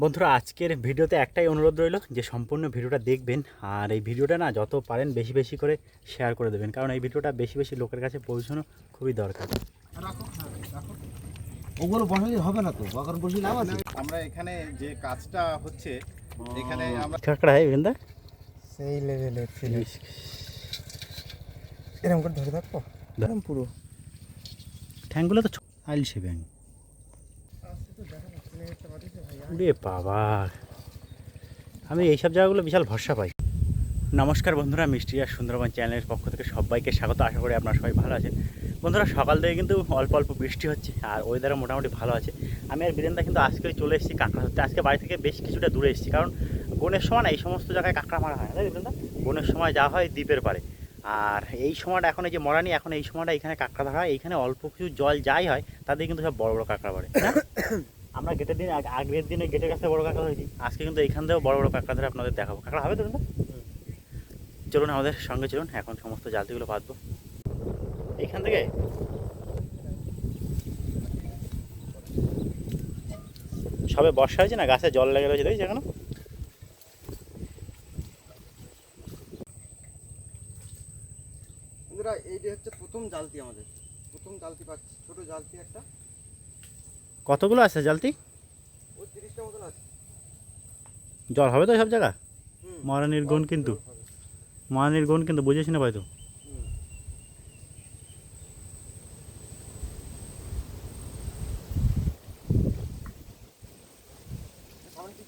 বন্ধুরা আজকের ভিডিওতে একটাই অনুরোধ রইল যে সম্পূর্ণ ভিডিওটা দেখবেন আর এই ভিডিওটা না যত পারেন বেশি বেশি করে শেয়ার করে দেবেন, কারণ এই ভিডিওটা বেশি বেশি লোকের কাছে পৌঁছানো খুবই দরকার। ওগুলো বসালে হবে না তো, বাগান বসলে লাভ আছে। আমরা এখানে যে কাজটা হচ্ছে এখানে আমরা কাঁকড়া হয় বৃন্দা সেই লেভেলের ফিলিশ এরকম করে ধরে থাকবো একদম পুরো ঠ্যাংগুলো তো আইলছে ব্যাং রে বাবা, আমি এইসব জায়গাগুলো বিশাল ভরসা পাই। নমস্কার বন্ধুরা, মিষ্টি আর সুন্দরবন চ্যানেলের পক্ষ থেকে সবাইকে স্বাগত। আশা করি আপনারা সবাই ভালো আছেন। বন্ধুরা সকাল থেকে কিন্তু অল্প অল্প বৃষ্টি হচ্ছে আর ওয়েদারও মোটামুটি ভালো আছে। আমি আর বীরেন্দা কিন্তু আজকে চলে এসেছি কাঁকড়া ধরতে। আজকে বাড়ি থেকে বেশ কিছুটা দূরে এসেছি, কারণ বনের সময় না এই সমস্ত জায়গায় কাঁকড়া মারা হয় না, তাই বীরেন্দা? বনের সময় যা হয় দ্বীপের পারে, আর এই সময়টা এখন এই যে মরানি, এখন এই সময়টা এখানে কাঁকড়া ধরা হয়। এইখানে অল্প কিছু জল যাই হয় তাতে কিন্তু সব বড় বড় কাঁকড়া পড়ে। আমরা গেটের দিন আগের দিনে গেটের কাছে বড় কাঁকড়া হয়েছি, আজকে কিন্তু এইখান থেকেও বড় বড় কাঁকড়া ধরে আপনাদের দেখাবো। কাঁকড়া হবে তো বীরেন্দা? চলুন আমাদের সঙ্গে চলুন, এখন সমস্ত জালতিগুলো পাতবো এইখান থেকে। সবে বর্ষা হয়েছে না, গাছে জল লেগে রয়েছে, দেখছি এখনো। বন্ধুরা এইটা হচ্ছে প্রথম জালতি, আমাদের প্রথম জালতি পাচ্ছি, ছোট জালতি একটা। কতগুলো আছে জালতি? ওই 30টা মতন আছে। জল হবে তো সব জায়গা? মহারানীর গুণ কিন্তু, মহারানীর গুণ কিন্তু বুঝেছি না পাইতো।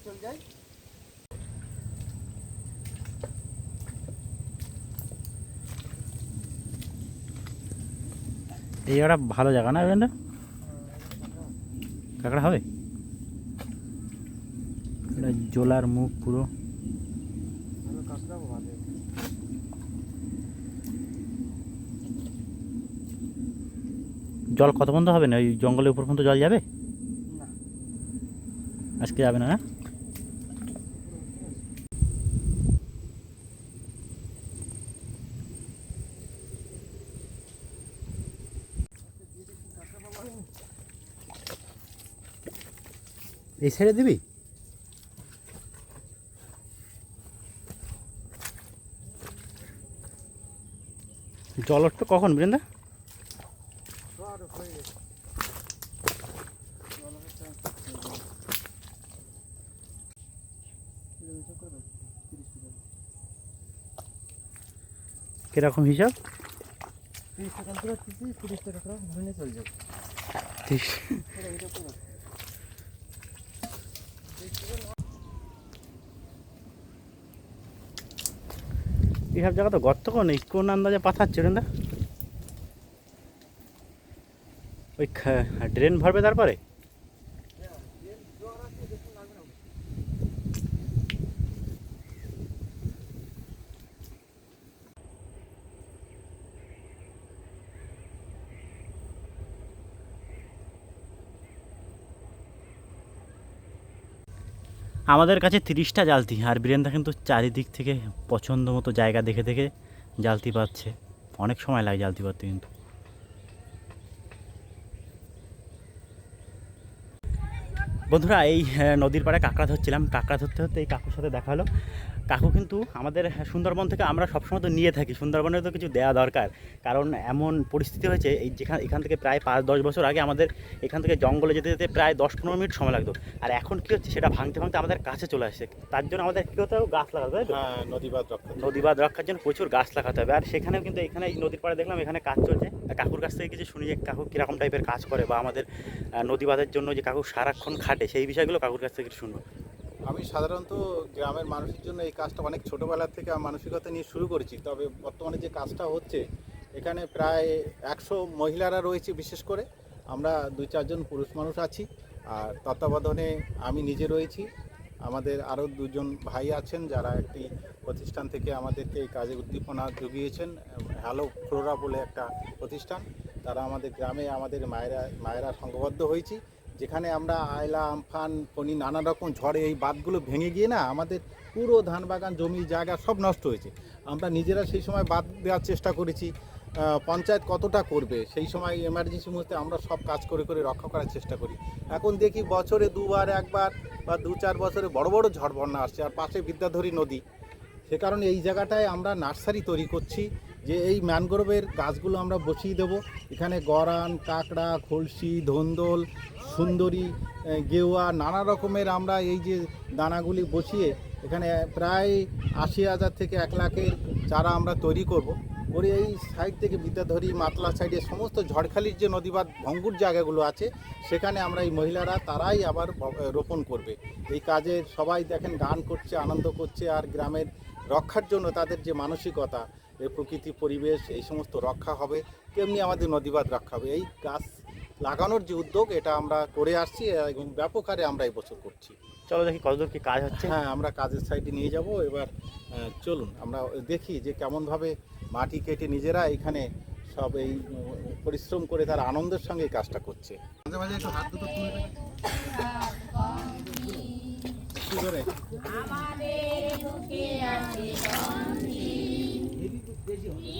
চলে যাই। এই জায়গাটা ভালো জায়গা না এখানটা? কাঁকড়া হবে? এটা জোলার মুখ পুরো। জল কত বন্ধ হবে না? ওই জঙ্গলের উপর পর্যন্ত জল যাবে? আজকে যাবে না না? এই সাইডে দিবি? জল উঠবে কখন বীরেন্দা? কিরকম হিসাব? 30 টাকা করে 30 টাকা করে ধরে নিয়ে চলে যাবে। এইসব জায়গা তো গর্ত কোন আন্দাজে পাঠাচ্ছে না? ওই ড্রেন ভরবে তারপরে? আমাদের কাছে 30টা জালতি, আর বীরেন্দা কিন্তু চারিদিক থেকে পছন্দ মতো জায়গা দেখে দেখে জালতি পাচ্ছে। অনেক সময় লাগে জালতি পাততে কিন্তু। বন্ধুরা এই নদীর পাড়ে কাঁকড়া ধরছিলাম, কাঁকড়া ধরতে ধরতে এই কাকুর সাথে দেখা হলো। কাকু কিন্তু আমাদের সুন্দরবন থেকে আমরা সবসময় তো নিয়ে থাকি, সুন্দরবনে তো কিছু দেওয়া দরকার, কারণ এমন পরিস্থিতি হয়েছে এই এখান থেকে প্রায় 5-10 বছর আগে আমাদের এখান থেকে জঙ্গলে যেতে যেতে প্রায় 10-15 মিনিট সময় লাগতো, আর এখন কী হচ্ছে সেটা ভাঙতে ভাঙতে আমাদের কাছে চলে আসছে। তার জন্য আমাদের কী হতে হবে, গাছ লাগাতে হবে। হ্যাঁ, নদীবাদ রক্ষার জন্য প্রচুর গাছ লাগাতে হবে। আর সেখানেও কিন্তু এখানে এই নদীর পাড়ে দেখলাম এখানে কাজ চলছে। কাকুর কাছ থেকে কিছু শুনি যে কাকু কীরকম টাইপের কাজ করে, বা আমাদের নদীবাদের জন্য যে কাকু সারাক্ষণ খাটে, সেই বিষয়গুলো কাকুর কাছ থেকে শুনবো। আমি সাধারণত গ্রামের মানুষের জন্য এই কাজটা অনেক ছোটোবেলা থেকে মানসিকতা নিয়ে শুরু করেছি। তবে বর্তমানে যে কাজটা হচ্ছে এখানে প্রায় 100 মহিলারা রয়েছে, বিশেষ করে আমরা 2-4 জন পুরুষ মানুষ আছি, আর তত্ত্বাবধানে আমি নিজে রয়েছি। আমাদের আরও 2 জন ভাই আছেন যারা একটি প্রতিষ্ঠান থেকে আমাদেরকে এই কাজে উদ্দীপনা জুগিয়েছেন। হ্যালো ফ্লোরা বলে একটা প্রতিষ্ঠান, তারা আমাদের গ্রামে আমাদের মায়েরা সংঘবদ্ধ হয়েছি, যেখানে আমরা আয়লা, আমফান, ফণি নানা রকম ঝড়ে এই বাঁধগুলো ভেঙে গিয়ে না আমাদের পুরো ধান বাগান, জমি জায়গা সব নষ্ট হয়েছে। আমরা নিজেরা সেই সময় বাঁধ দেওয়ার চেষ্টা করেছি, পঞ্চায়েত কতটা করবে। সেই সময় এমার্জেন্সি মুহূর্তে আমরা সব কাজ করে করে রক্ষা করার চেষ্টা করি। এখন দেখি বছরে দুবার একবার বা 2-4 বছরে বড় বড় ঝড় বন্যা আসছে, আর পাশে বিদ্যাধরী নদী। সে কারণে এই জায়গাটায় আমরা নার্সারি তৈরি করছি, যে এই ম্যানগ্রোভের গাছগুলো আমরা বসিয়ে দেব। এখানে গরান, কাঁকড়া, খলসি, ধন্দল, সুন্দরী, গেওয়া, নানা রকমের আমরা এই যে দানাগুলি বসিয়ে এখানে প্রায় 80,000 থেকে 1 লাখের চারা আমরা তৈরি করব। করে এই সাইড থেকে বিদ্যাধরী, মাতলা সাইডে সমস্ত ঝড়খালির যে নদীবাদ ভঙ্গুর জায়গাগুলো আছে, সেখানে আমরা এই মহিলারা তারাই আবার রোপণ করবে। এই কাজে সবাই দেখেন গান করছে, আনন্দ করছে, আর গ্রামের রক্ষার জন্য তাদের যে মানসিকতা, এই প্রকৃতি পরিবেশ এই সমস্ত রক্ষা হবে, তেমনি আমাদের নদীবাদ রক্ষা হবে। এই গাছ লাগানোর যে উদ্যোগ, এটা আমরা করে আসছি এবং ব্যাপক হারে আমরা এই বছর করছি। চলো দেখি কতদূর কি কাজ হচ্ছে। হ্যাঁ, আমরা কাজের সাইডে নিয়ে যাব এবার। চলুন আমরা দেখি যে কেমনভাবে মাটি কেটে নিজেরা এখানে সব এই পরিশ্রম করে তারা আনন্দের সঙ্গে এই কাজটা করছে। মাঝে মাঝে একটু হাত দুটো তুলবে কি করে।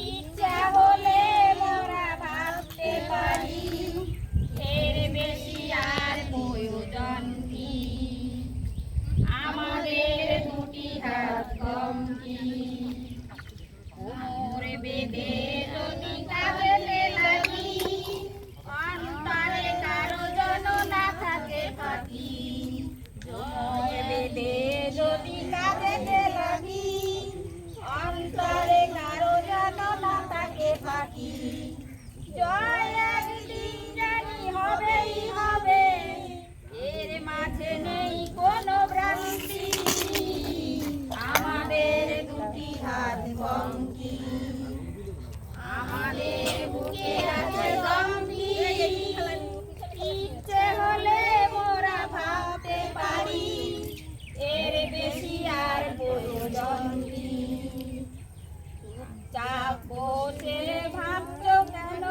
ইচ্ছা হলে মোরা ভাবতে পারি, এর বেশি আর প্রয়োজন কি? আমাদের দুটি হাত কম কি? কোমরে বেঁধে যদি কাঁধে লাগি, অন্তরে কারো যেন না থাকে ফাঁকি। কোমরে বেঁধে যদি কাঁধে লাগি, অন্তরে কারো যেন না থাকে ফাঁকি। জয় একদিন জানি হবেই হবে, এর মাঝে নেই কোনো ভ্রান্তি। আমাদের দুটি হাত কম কি? আমাদের বুকে আছে দম কি? ইচ্ছে হলে মোরা ভাবতে পারি, এর বেশি আর প্রয়োজন কি? চাপ বসে ভাবছো কেন?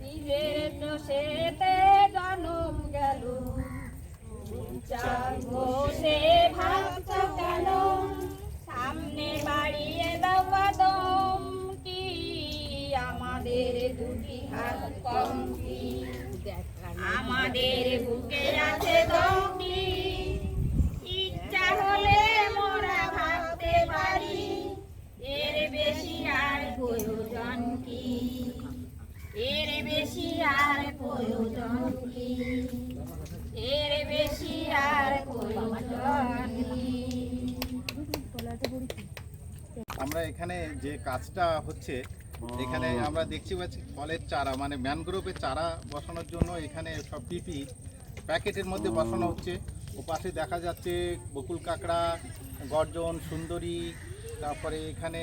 নিজের দোষেতে জন্ম গেল। চাপ বসে ভাবছো কেন? সামনে বাড়িয়ে দাও কদম কি? আমাদের দুটি হাত কম কি? আমাদের বুকে আছে দম কি? ইচ্ছা হলে মোরা ভাবতে পারি, এর বেশি আর প্রয়োজন কি? এর বেশি আর প্রয়োজন কি? এর বেশি আর প্রয়োজন কি? আমরা এখানে যে কাজটা হচ্ছে, এখানে আমরা দেখছি পাচ্ছি ফলের চারা, মানে ম্যানগ্রোভের চারা বসানোর জন্য এখানে সব পিপি প্যাকেটের মধ্যে বসানো হচ্ছে। ও পাশে দেখা যাচ্ছে বকুল কাঁকড়া, গর্জন, সুন্দরী, তারপরে এখানে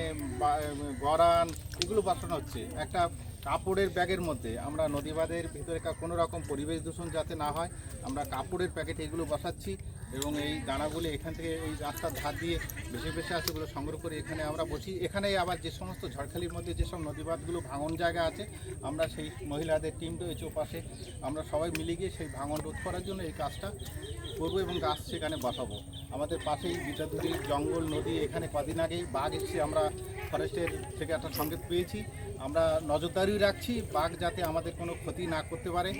গরান, এগুলো বসানো হচ্ছে একটা কাপড়ের ব্যাগের মধ্যে। আমরা নদীবাদের ভিতরে কোনো রকম পরিবেশ দূষণ যাতে না হয়, আমরা কাপড়ের প্যাকেট এগুলো বসাচ্ছি এবং এই দানাগুলো এখান থেকে এই রাস্তার ধার দিয়ে ভেসে ভেসে আসে, এগুলো সংগ্রহ করে এখানে আমরা বসি। এখানে আবার যে সমস্ত ঝড়খালির মধ্যে যেসব নদীবাদগুলো ভাঙন জায়গা আছে, আমরা সেই মহিলাদের টিম রয়েছে ওপাশে, আমরা সবাই মিলে গিয়ে সেই ভাঙন রোধ করার জন্য এই কাজটা করবো এবং গাছ সেখানে বসাবো। আমাদের পাশেই বিদ্যাধরী জঙ্গল, নদী, এখানে কদিন আগেই বাঘ এসছে, আমরা ফরেস্টের থেকে একটা সংকেত পেয়েছি। আমরা নজরদারি রাখছি, বাঘ যাতে আমাদের কোনো ক্ষতি না করতে পারে,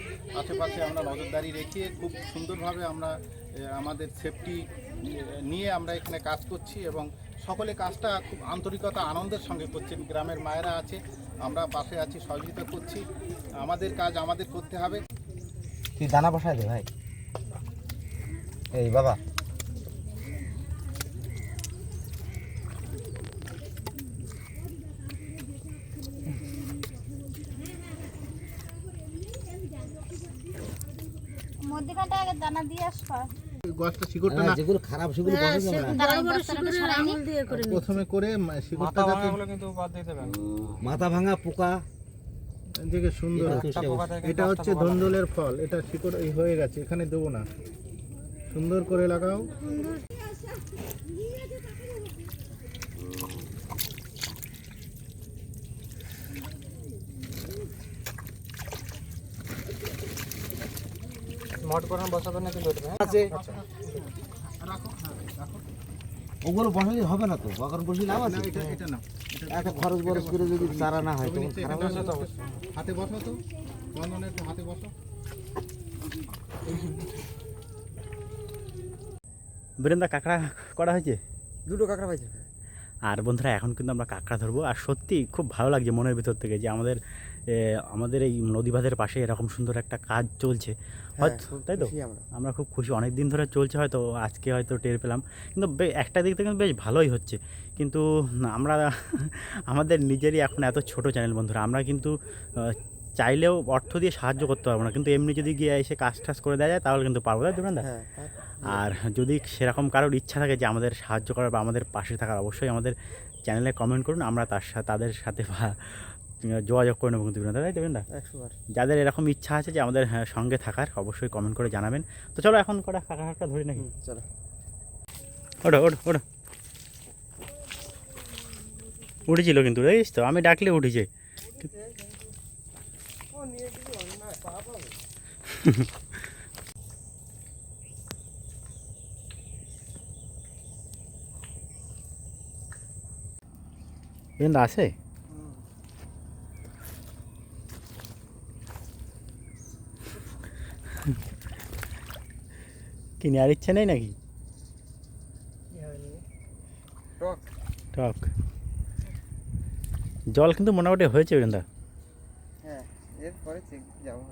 আশেপাশে আমরা নজরদারি রেখে খুব সুন্দরভাবে আমরা আমাদের সেফটি নিয়ে আমরা এখানে কাজ করছি এবং সকলে কাজটা খুব আন্তরিকতা, আনন্দের সঙ্গে করছেন। গ্রামের মায়েরা আছে, আমরা পাশে আছি, সহযোগিতা করছি। আমাদের কাজ আমাদের করতে হবে। তুই দানা বসায় দে ভাই। এই বাবা, মধ্যখানটা আগে দানা দিয়ে আসবা। গাছটা শিকড়টা না, যেগুলো খারাপ সেগুলো বসে যাবে না। প্রথমে করে শিকড়টা যাতে মাথা ভাঙা পোকা দেখে সুন্দর। এটা হচ্ছে ধন্দলের ফল, এটা শিকড় এই হয়ে গেছে, এখানে দেবো না, সুন্দর করে লাগাও। মট করান বসাবেন না কিন্তু আছে। রাখো, হ্যাঁ রাখো। ওগুলো বসালে হবে না তো, বাগান বসে লাভ না, আছে। এটা না, এত খরচ বরচ করে যদি চারা না হয় তখন এটা খারাপ না, হবে না তো। হাতে বসো তো, চন্দনের একটু হাতে বসো। বীরেন্দা কাঁকড়া করা হয়েছে। দুটো কাঁকড়া পাইছে। আর বন্ধুরা এখন কিন্তু আমরা কাঁকড়া ধরবো, আর সত্যি খুব ভালো লাগছে মনের ভিতর থেকে যে আমাদের এই নদী বাঁধের পাশে এরকম সুন্দর একটা কাজ চলছে, হয়তো তাই তো আমরা খুব খুশি। অনেক দিন ধরে চলছে, হয়তো আজকে হয়তো টের পেলাম, কিন্তু একটা দিক থেকে কিন্তু বেশ ভালোই হচ্ছে। কিন্তু আমরা আমাদের নিজেরই এখন এত ছোট চ্যানেল বন্ধুরা, আমরা কিন্তু চাইলেও অর্থ দিয়ে সাহায্য করতে পারবো না, কিন্তু এমনি যদি গিয়ে এসে কাজ টাজ করে দেওয়া যায় তাহলে কিন্তু পারবো, তাই তো বীরেন্দা? আর যদি সেরকম কারোর ইচ্ছা থাকে যে আমাদের সাহায্য করার বা আমাদের পাশে থাকার, অবশ্যই আমাদের চ্যানেলে কমেন্ট করুন, আমরা তাদের সাথে বা যোগাযোগ করে নেবো কিন্তু বীরেন্দা, তাই দেবেন না? 100 বার। যাদের এরকম ইচ্ছা আছে যে আমাদের সঙ্গে থাকার, অবশ্যই কমেন্ট করে জানাবেন। তো চলো এখন কটা কাঁকড়া ধরি নাকি? চলো ওঠো ওঠো ওঠো। উঠেছিল কিন্তু, বুঝিস তো, আমি ডাকলে উঠেছে। বীরেন্দা আছে? কি নেওয়ার ইচ্ছে নেই নাকি? টক। টক জল কিন্তু মোটামুটি হয়েছে বীরেন্দা। হ্যাঁ, এরপরে চেক যাবো।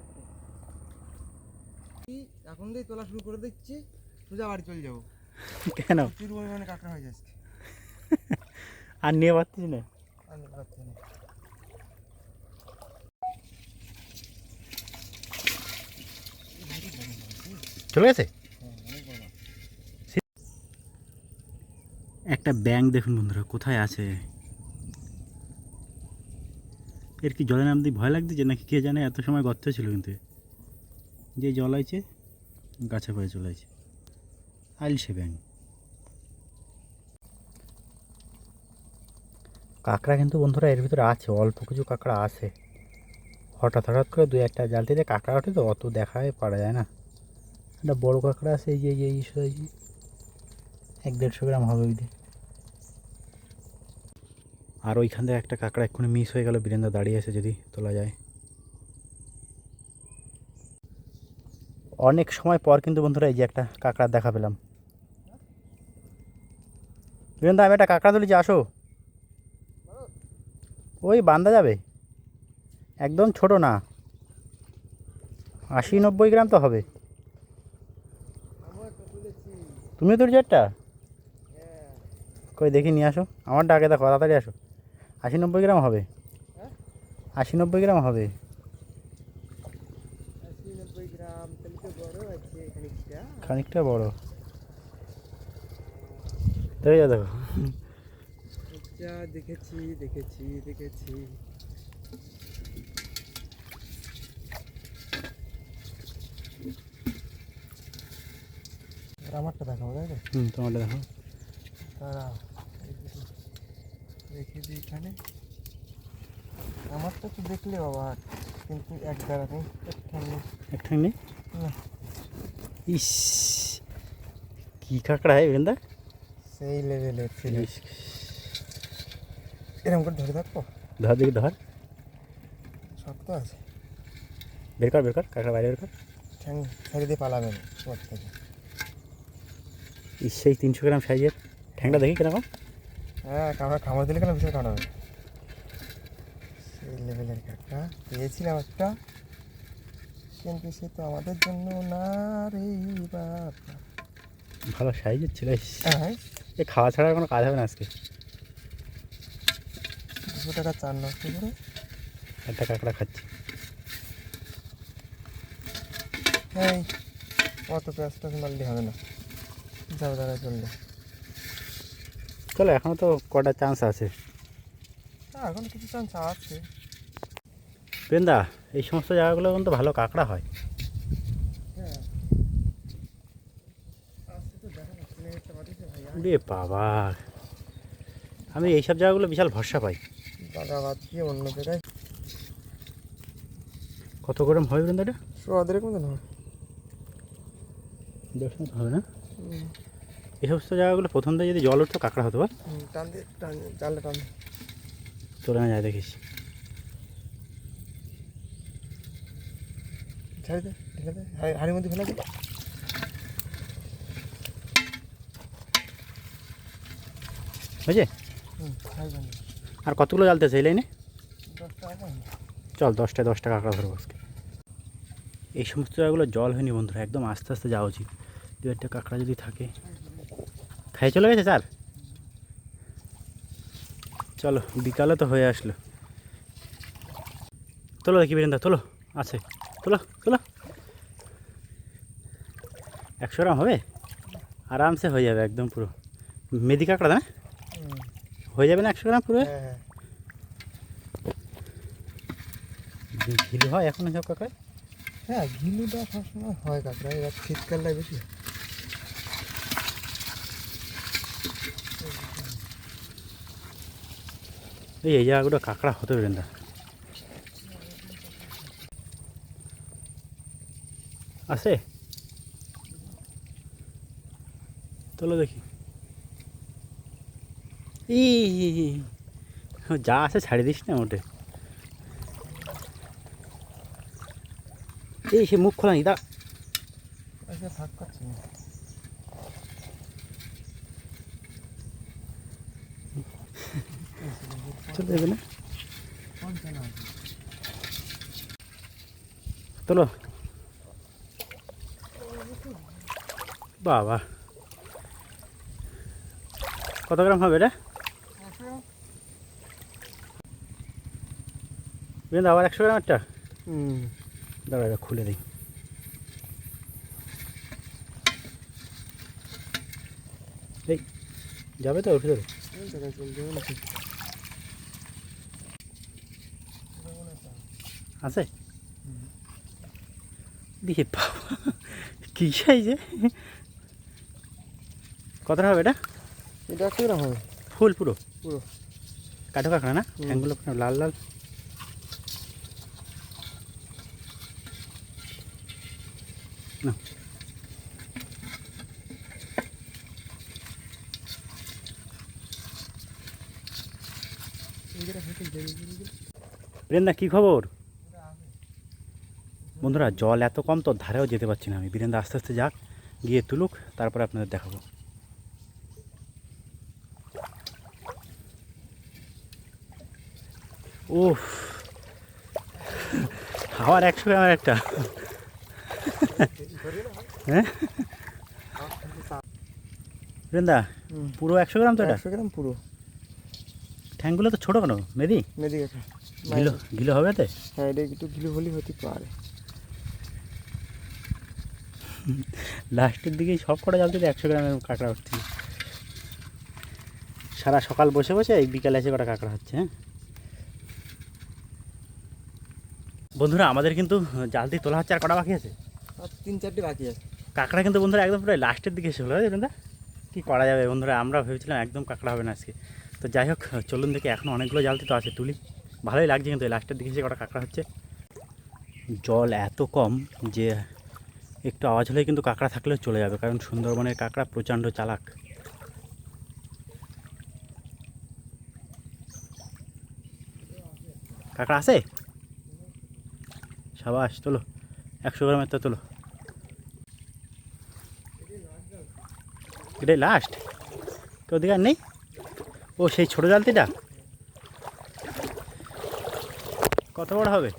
এখন দিয়ে তোলা শুরু করে দিচ্ছি, সোজা বাড়ি চলে যাবো। কেন? প্রচুর পরিমাণে কাঁকড়া হয়ে যাচ্ছে। আর নিয়ে পারছিস না? আমি পাচ্ছি না। চলে গেছে একটা ব্যাঙ, দেখুন বন্ধুরা কোথায় আছে। এর কি জলে নামতে ভয় লাগতেছে নাকি কে জানে, এত সময় গর্ত ছিল কিন্তু যে জল আইছে গাছে পায়ে চলে আছে। আইলসে ব্যাঙ। কাঁকড়া কিন্তু বন্ধুরা এর ভিতরে আছে, অল্প কিছু কাঁকড়া আছে। হঠাৎ হঠাৎ করে দু একটা জালতিতে কাঁকড়া ওঠে তো, অত দেখায় পারা যায় না। একটা বড় কাঁকড়া আছে, এই যে 1-150 গ্রাম হবে ওই দিয়ে। আর ওইখান থেকে একটা কাঁকড়া এক্ষুনি মিস হয়ে গেল, বীরেন্দা দাঁড়িয়ে আছে, যদি তোলা যায়। অনেক সময় পর কিন্তু বন্ধুরা এই যে একটা কাঁকড়া দেখা পেলাম। বীরেন্দা আমি একটা কাঁকড়া তুলেছি, আসো। ওই বান্দা যাবে, একদম ছোট না, 80-90 গ্রাম তো হবে। তুমিও তুলছো একটা? কই দেখি নিয়ে আসো, আমার ডাকে দেখো, তাড়াতাড়ি আসো। 80-90 গ্রাম হবে, 80-90 গ্রাম হবে। 80-90 গ্রাম, তাহলে তো বড় আছে খানিকটা। খানিকটা বড়, দেখো দেখো। যা দেখেছি দেখেছি দেখেছি। আমারটা দেখাবো, তাই তো? তোমারটা দেখো। দাঁড়াও, রেখে দিই এখানে। আমারটা তো দেখলে বাবা, কিন্তু এক দাঁড়া নেই, একটা নেই। না। ইস কি কাঁকড়া বীরেন্দা, সেই লেভেলের ছিল। এরকম করে ধরে থাকবো, ধর দেখি ধর, শক্ত আছে। বের কর কাঁকড়া বাইরে বের কর। ঠ্যাং ছেড়ে দিয়ে পালাবেন ওর থেকে। ইস সেই 300 গ্রাম সাইজের ঠ্যাংটা দেখি কিরকম। হ্যাঁ, কামড় দিলে কেন বিশাল কামড়াবে। সেই লেভেলের কাঁকড়া পেয়েছিলাম একটা, কিন্তু সে তো আমাদের জন্য না রে বাবা। ভালো সাইজের ছিল। হ্যাঁ, এ খাওয়া ছাড়া আর কোনো কাজ হবে না আজকে। 200 টাকা চার নষ্ট করে একটা কাঁকড়া খাচ্ছি। এই অত পেঁয়াজটা মারলে হবে না, যাও দাঁড়া চললে। চলো এখনও তো কটা চান্স আছে। হ্যাঁ, এখন কিছু চান্স আছে। বীরেন্দা এই সমস্ত জায়গাগুলো কিন্তু ভালো কাঁকড়া হয়। হ্যাঁ, আজকে তো দেখা যাচ্ছে না, একটা বাড়িতে ভাইয়া রে বাবা, আমি এইসব জায়গাগুলো বিশাল ভরসা পাই। দাদা বাদ দিয়ে অন্য জায়গায় কত গরম হয় বীরেন্দা এটা? সোয়াদের মতো না। 150 হবে না? এই সমস্ত জায়গাগুলো প্রথম দিয়ে যদি জল উঠতো কাঁকড়া হতো বল, টান দিয়ে জালটা টান দিয়ে। চলে না যায় দেখিস। ছাড়ি দে, ঢেলে দে, হাড়ির মধ্যে ফেলে দে। বুঝে ছাড়ি দেন। আর কতগুলো জ্বালতেছে এই লাইনে? 10 টাকা দেন। চল 10টা কাঁকড়া ধরবো আজকে। এই সমস্ত জায়গাগুলো জল হয়নি বন্ধুরা, একদম আস্তে আস্তে যাওয়া উচিত। 2-1টা কাঁকড়া যদি থাকে। খাই চলে গেছে স্যার? চলো বিকালে তো হয়ে আসলো। তোলো দেখি বীরেন্দা, তোলো আছে, তোলো তোলো। 100 গ্রাম হবে, আরামসে হয়ে যাবে একদম পুরো মেদি কাঁকড়া না? হয়ে যাবে না 100 গ্রাম পুরো? হ্যাঁ। ঘিলু হয় এখন সব কাঁকড়ায়? হ্যাঁ, ঘিলুটা সবসময় হয় কাঁকড়া, এবার শীতকালটাই বেশি হয়। এই জায়গাগুলো কাঁকড়া হতো বীরেন্দা। আছে তোলো দেখি। ই যা আছে ছাড়ি দিস না ওটে। এই সে মুখ খোলা নি দা। আচ্ছা, ফাঁক করছি না। চলে যাবে না? কোনটা না? তোলো বাবা, কত গ্রাম হবে এটা? বীরেন্দা আবার 100 গ্রাম একটা দাঁড়া, এটা খুলে দিই। এই যাবে তো ওর ভিতরে? আছে দিয়ে বাবা কী সাইজে! কতটা হবে এটা? এটা 100 গ্রাম হবে ফুল পুরো? পুরো। কাঠো কাঁকড়া না? ঠ্যাংগুলো লাল লাল। না বীরেন্দা কী খবর? বন্ধুরা জল এত কম তো ধারেও যেতে পারছি না আমি। বীরেন্দা আস্তে আস্তে যাক, গিয়ে তুলুক, তারপরে আপনাদের দেখাবো। উফ, আবার 100 গ্রামের একটা। হ্যাঁ বীরেন্দা পুরো 100 গ্রাম তো এটা? 100 গ্রাম পুরো। ঠ্যাংগুলো তো ছোটো কেন মেদি? মেদি কাঁকড়া। গিলো গিলো হবে এতে? হ্যাঁ, এটা একটু ঘিলু হলি হতে পারে। লাস্টের দিকে সব কটা জাল থেকে 100 গ্রামের কাঁকড়া হচ্ছে। সারা সকাল বসে বসে এই বিকালে এসে কটা কাঁকড়া হচ্ছে। হ্যাঁ বন্ধুরা আমাদের কিন্তু জাল দিয়ে তোলা হচ্ছে, আর কটা বাকি আছে? আর 3-4টি বাকি আছে। কাঁকড়া কিন্তু বন্ধুরা একদম পুরো লাস্টের দিকে এসে হলো বন্ধুরা। কী করা যাবে বন্ধুরা, আমরা ভেবেছিলাম একদম কাঁকড়া হবে না আজকে। তো যাই হোক চলুন দেখি, এখনও অনেকগুলো জালতি তো আছে, তুলি। ভালোই লাগছে কিন্তু এই লাস্টের দিকে এসে কটা কাঁকড়া হচ্ছে। জল এত কম যে একটু আওয়াজ হলেই কিন্তু কাঁকড়া থাকলেও চলে যাবে, কারণ সুন্দরবনের কাঁকড়া প্রচণ্ড চালাক। কাঁকড়া আছে? সাবাস, তোলো 100 গ্রামের তো তোলো। এটাই লাস্ট? কেউ দিকে আর নেই? ও সেই ছোটো জালতিটা কত বড় হবে?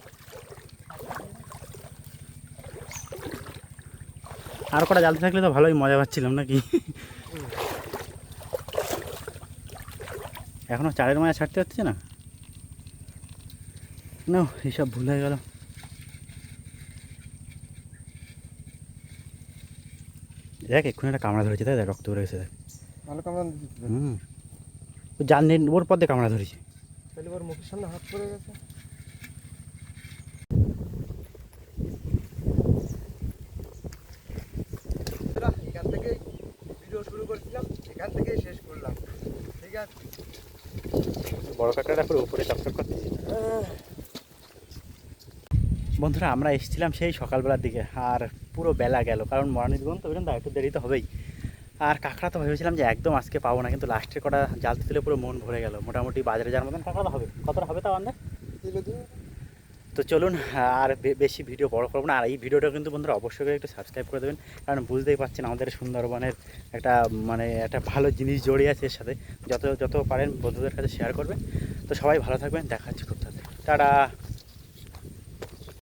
আর কটা জালতি থাকলে তো ভালোই মজা পাচ্ছিলাম নাকি? এখনও চারের মায়া ছাড়তে হচ্ছে না। না এইসব ভুল হয়ে গেল। দেখ এক্ষুনি একটা কামড়া ধরেছে, তাই দেখ রক্ত বেরো গেছে দেখ। ভালো কামড়ান দিচ্ছি। ও জাল নেই, ওর পথে কামড়া ধরেছে। তাহলে ওর মুখের সামনে হাত পড়ে গেছে। এখান থেকে ভিডিও শুরু করছিলাম, এখান থেকেই শেষ করলাম। ঠিক আছে, বড় কাঁকড়াটা পুরো উপরে চকচক করছে। বন্ধুরা আমরা এসেছিলাম সেই সকালবেলার দিকে, আর পুরো বেলা গেল, কারণ মরানির গন তো বেরোন একটু দেরি তো হবেই। আর কাঁকড়া তো ভেবেছিলাম যে একদম আজকে পাবো না, কিন্তু লাস্টের কটা জাল তুলে পুরো মন ভরে গেল। মোটামুটি বাজারে যাওয়ার মতন কাঁকড়া তো হবে, কতটা হবে তাও আন্দাজ। তো চলুন আর বেশি ভিডিও বড় করবো না। আর এই ভিডিওটা কিন্তু বন্ধুরা অবশ্যই করে একটু সাবস্ক্রাইব করে দেবেন, কারণ বুঝতেই পারছেন আমাদের সুন্দরবনের একটা একটা ভালো জিনিস জড়িয়ে আছে এর সাথে। যত যত পারেন বন্ধুদের কাছে শেয়ার করবেন। তো সবাই ভালো থাকবেন, দেখা হচ্ছে খুব তাড়াতাড়ি, টাটা।